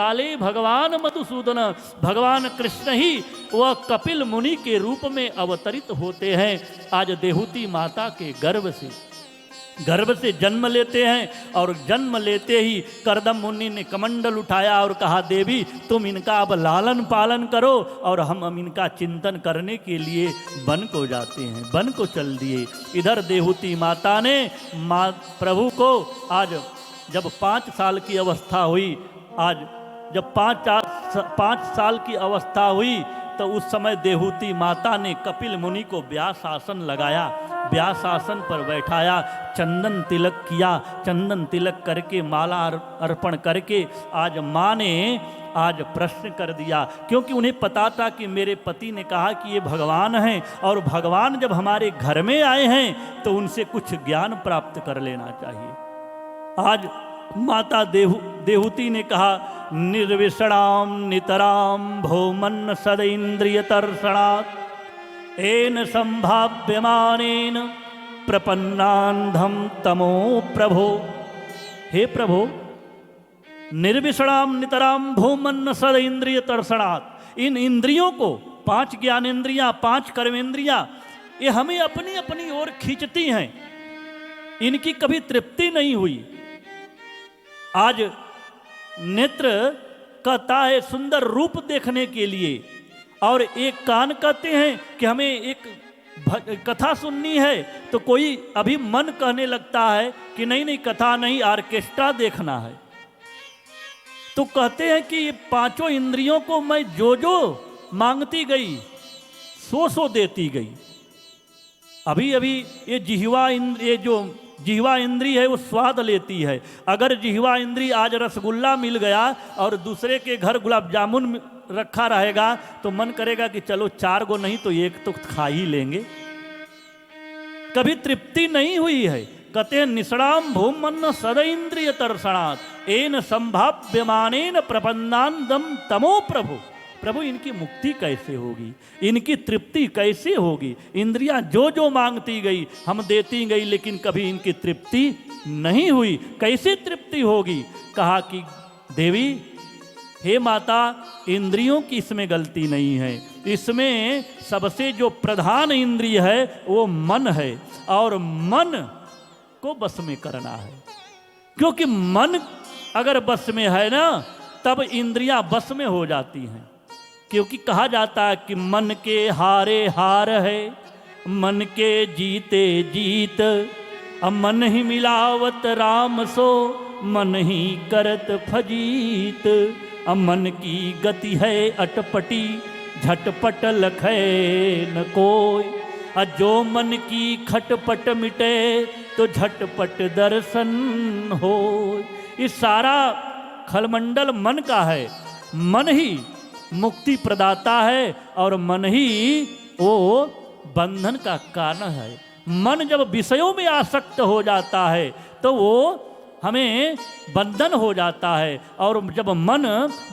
काले भगवान मधुसूदन, भगवान कृष्ण ही वह कपिल मुनि के रूप में अवतरित होते हैं। आज देहूती माता के गर्भ से जन्म लेते हैं और जन्म लेते ही करदम मुनि ने कमंडल उठाया और कहा, देवी तुम इनका अब लालन पालन करो और हम इनका चिंतन करने के लिए वन को जाते हैं। वन को चल दिए। इधर देहूती माता ने प्रभु को आज जब 5 साल की अवस्था हुई, आज जब 5 साल की अवस्था हुई तो उस समय देहूती माता ने कपिल मुनि को व्यास आसन लगाया, व्यास आसन पर बैठाया, चंदन तिलक किया। चंदन तिलक करके माला अर्पण करके आज माँ ने आज प्रश्न कर दिया, क्योंकि उन्हें पता था कि मेरे पति ने कहा कि ये भगवान हैं और भगवान जब हमारे घर में आए हैं तो उनसे कुछ ज्ञान प्राप्त कर लेना चाहिए। आज माता देहूती ने कहा, निर्विषणाम नितराम भौमन्न सदैन्द्रिय तर्षणात् एन संभाव्यमानेन प्रपन्नान्धम तमो प्रभो। हे प्रभो, निर्विषणाम नितराम भौमन्न सदैन्द्रिय तर्षणात्, इन इंद्रियों को 5 ज्ञानेन्द्रियां 5 कर्मेंद्रियां ये हमें अपनी अपनी ओर खींचती हैं, इनकी कभी तृप्ति नहीं हुई। आज नेत्र कहता है सुंदर रूप देखने के लिए और एक कान कहते हैं कि हमें एक कथा सुननी है, तो कोई अभी मन कहने लगता है कि नहीं नहीं कथा नहीं ऑर्केस्ट्रा देखना है। तो कहते हैं कि ये 5 इंद्रियों को मैं जो जो मांगती गई सो देती गई। अभी अभी ये जिह्वा इंद्री है वो स्वाद लेती है। अगर जिह्वा इंद्री आज रसगुल्ला मिल गया और दूसरे के घर गुलाब जामुन रखा रहेगा तो मन करेगा कि चलो 4 गो नहीं तो 1 तो खा ही लेंगे। कभी तृप्ति नहीं हुई है। कहते हैं निषणाम भूमन्न सदैन्द्रिय तर्षणात् एन संभाव्यमानेन प्रपन्नान्दम तमो प्रभु। प्रभु इनकी मुक्ति कैसे होगी, इनकी तृप्ति कैसे होगी। इंद्रियां जो जो मांगती गई हम देती गई, लेकिन कभी इनकी तृप्ति नहीं हुई। कैसे तृप्ति होगी। कहा कि देवी हे माता, इंद्रियों की इसमें गलती नहीं है। इसमें सबसे जो प्रधान इंद्रिय है वो मन है और मन को बस में करना है, क्योंकि मन अगर बस में है ना तब इंद्रियां बस में हो जाती हैं। क्योंकि कहा जाता है कि मन के हारे हार है, मन के जीते जीत, अब मन ही मिलावत राम सो मन ही करत फजीत। अब मन की गति है अटपटी झटपट लखे न कोई, जो मन की खटपट मिटे तो झटपट दर्शन हो। इस सारा खलमंडल मन का है। मन ही मुक्ति प्रदाता है और मन ही वो बंधन का कारण है। मन जब विषयों में आसक्त हो जाता है तो वो हमें बंधन हो जाता है, और जब मन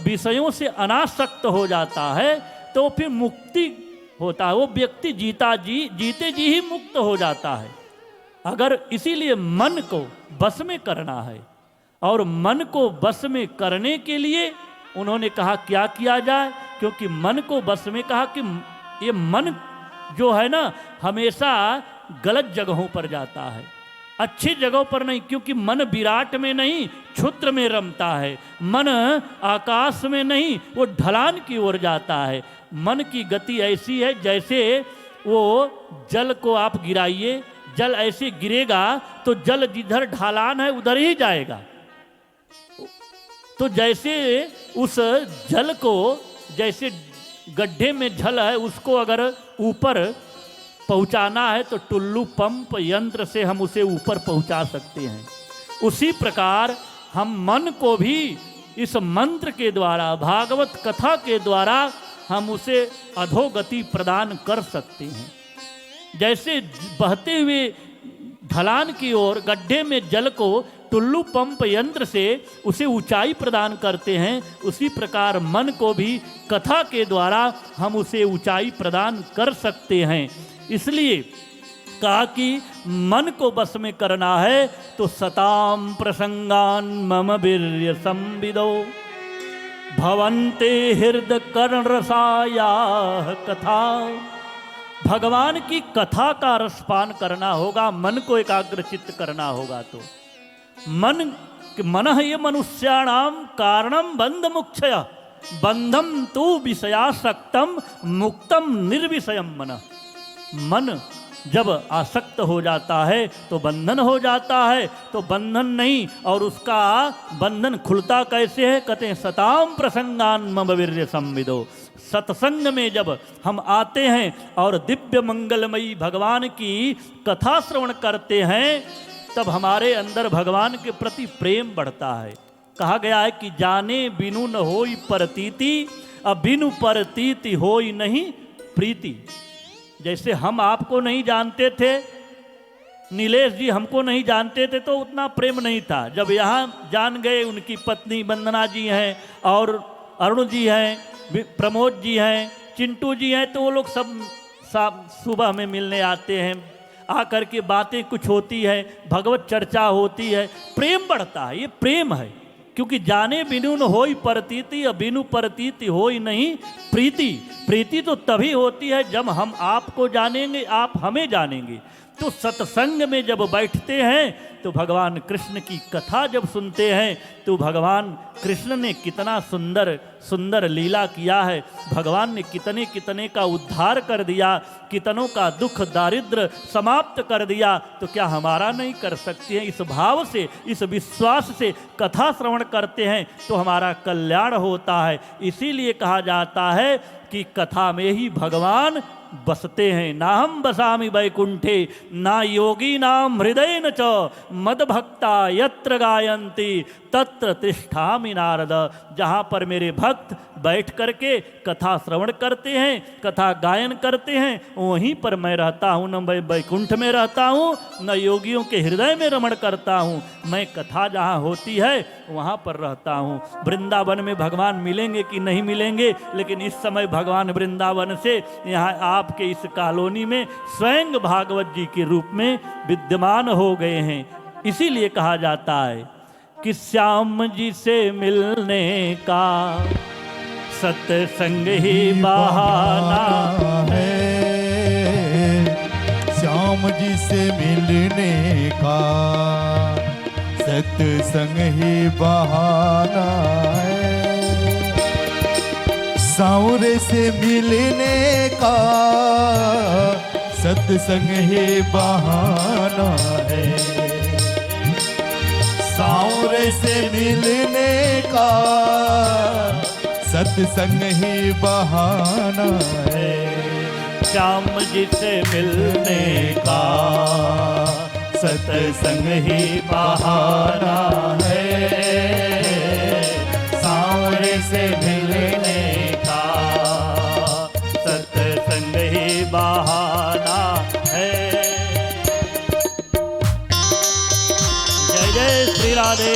विषयों से अनासक्त हो जाता है तो फिर मुक्ति होता है। वो व्यक्ति जीते जी ही मुक्त हो जाता है। अगर इसीलिए मन को बस में करना है, और मन को बस में करने के लिए उन्होंने कहा क्या किया जाए, क्योंकि मन को बस में कहा कि ये मन जो है ना हमेशा गलत जगहों पर जाता है, अच्छी जगहों पर नहीं। क्योंकि मन विराट में नहीं क्षुद्र में रमता है। मन आकाश में नहीं वो ढलान की ओर जाता है। मन की गति ऐसी है जैसे वो जल को आप गिराइए, जल ऐसे गिरेगा तो जल जिधर ढलान है उधर ही जाएगा। तो जैसे उस जल को, जैसे गड्ढे में जल है उसको अगर ऊपर पहुंचाना है तो टुल्लू पंप यंत्र से हम उसे ऊपर पहुंचा सकते हैं। उसी प्रकार हम मन को भी इस मंत्र के द्वारा, भागवत कथा के द्वारा हम उसे अधोगति प्रदान कर सकते हैं। जैसे बहते हुए ढलान की ओर गड्ढे में जल को टुल्लू पंप यंत्र से उसे ऊंचाई प्रदान करते हैं, उसी प्रकार मन को भी कथा के द्वारा हम उसे ऊंचाई प्रदान कर सकते हैं। इसलिए कहा कि मन को बस में करना है तो सताम प्रसंगान मम वीर्य संविदो। भवन्ते हृदय कर्ण रसाया कथा। भगवान की कथा का रसपान करना होगा, मन को एकाग्रचित्त करना होगा। तो मन ये मनुष्याणाम कारणम बंध मुक्षय बंधम तो विषयासक्तम मुक्तम निर्विषयम मन जब आसक्त हो जाता है तो बंधन हो जाता है, तो बंधन नहीं। और उसका बंधन खुलता कैसे है? कहते हैं सताम प्रसंगान मम वीर्य संविदो। सत्संग में जब हम आते हैं और दिव्य मंगलमयी भगवान की कथा श्रवण करते हैं, तब हमारे अंदर भगवान के प्रति प्रेम बढ़ता है। कहा गया है कि जाने बिनु न होई परतीति, अब बिनु परतीति होई नहीं प्रीति। जैसे हम आपको नहीं जानते थे, नीलेश जी हमको नहीं जानते थे, तो उतना प्रेम नहीं था। जब यहाँ जान गए, उनकी पत्नी वंदना जी हैं और अरुण जी हैं, प्रमोद जी हैं, चिंटू जी हैं, तो वो लोग सब सुबह में मिलने आते हैं। आकर के बातें कुछ होती है, भगवत चर्चा होती है, प्रेम बढ़ता है। ये प्रेम है, क्योंकि जाने बिनु न होई परतीति, बिनु परतीति होई नहीं प्रीति। प्रीति तो तभी होती है जब हम आपको जानेंगे, आप हमें जानेंगे। तो सत्संग में जब बैठते हैं तो भगवान कृष्ण की कथा जब सुनते हैं, तो भगवान कृष्ण ने कितना सुंदर सुंदर लीला किया है, भगवान ने कितने कितने का उद्धार कर दिया, कितनों का दुख दारिद्र समाप्त कर दिया, तो क्या हमारा नहीं कर सकते हैं? इस भाव से, इस विश्वास से कथा श्रवण करते हैं तो हमारा कल्याण होता है। इसीलिए कहा जाता है कि कथा में ही भगवान बसते हैं। ना हम बसामि वैकुंठे ना योगी नाम हृदय न च मद भक्ता यत्र गायन्ति तत्र तिष्ठामि नारद। जहाँ पर मेरे भक्त बैठ करके कथा श्रवण करते हैं, कथा गायन करते हैं, वहीं पर मैं रहता हूँ। न मैं वैकुंठ में रहता हूँ, न योगियों के हृदय में रमण करता हूँ। मैं कथा जहाँ होती है वहाँ पर रहता हूँ। वृंदावन में भगवान मिलेंगे कि नहीं मिलेंगे, लेकिन इस समय भगवान वृंदावन से यहाँ आपके इस कॉलोनी में स्वयं भागवत जी के रूप में विद्यमान हो गए हैं। इसीलिए कहा जाता है कि श्याम जी से मिलने का सत्संग ही बहाना है। श्याम जी से मिलने का सत्संग ही बहाना है। सांवरे से मिलने का सत्संग ही बहाना है। सांवरे से मिलने का सत्संग ही बहाना है। श्याम जी से मिलने का सत्संग ही बहाना है। सांवरे से मिलने का सत्संग ही बहाना है। जय जय श्री राधे।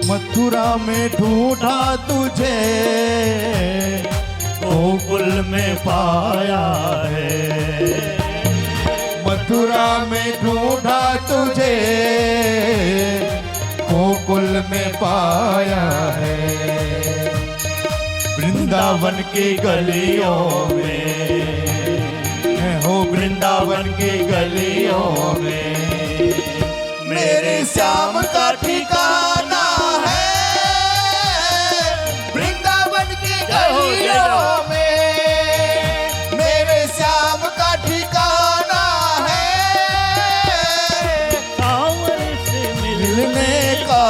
मथुरा में ढूंढा तुझे, गोकुल में पाया है। मथुरा में ढूंढा तुझे, गोकुल में पाया है। वृंदावन की गलियों में हो, वृंदावन की गलियों में मेरे श्याम का ठिकाना है। वृंदावन की गलियों में मेरे श्याम का ठिकाना है। सांवरे से मिलने का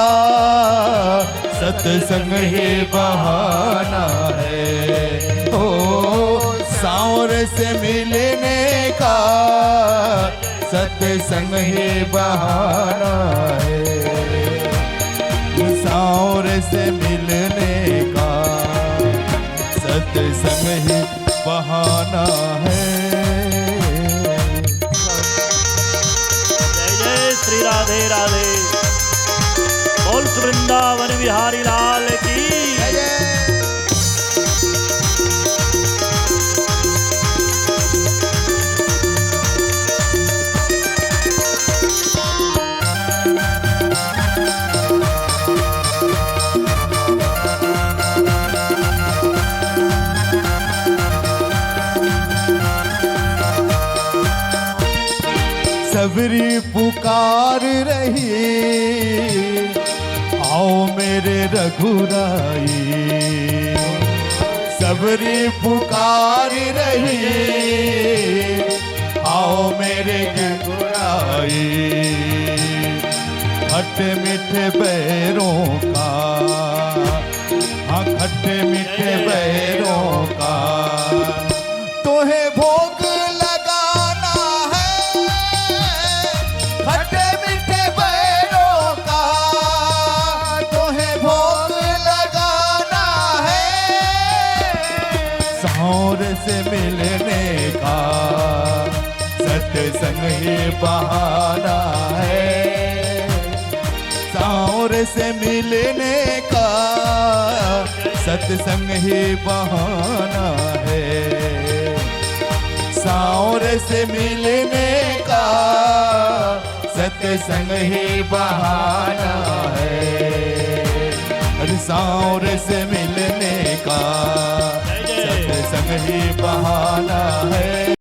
सत्संग ही बहाना है। ओ सांवरे से मिलने का सत्संग ही बहाना है। सांवरे से मिलने का सत्संग ही बहाना है। जय जय श्री राधे राधे। बोल वृंदावन बिहारी लाल की। सबरी पुकार रही, आओ मेरे रघुराई। सबरी पुकार रही, आओ मेरे रघुराई। खट्टे मीठे बैरों का, हाँ खट्टे मीठे बैरों का तोहे भोग लगाना है। खट्टे मीठे बैरों का तोहे भोग लगाना है। साँवर से मिलने का सत्संग ही बहाना है। साँवर से मिलने का सत्संग ही बहाना है। साँवर से मिलने का सत्संग ही बहाना है। अरे साँवर से मिलने का सत्संग ही बहाना है।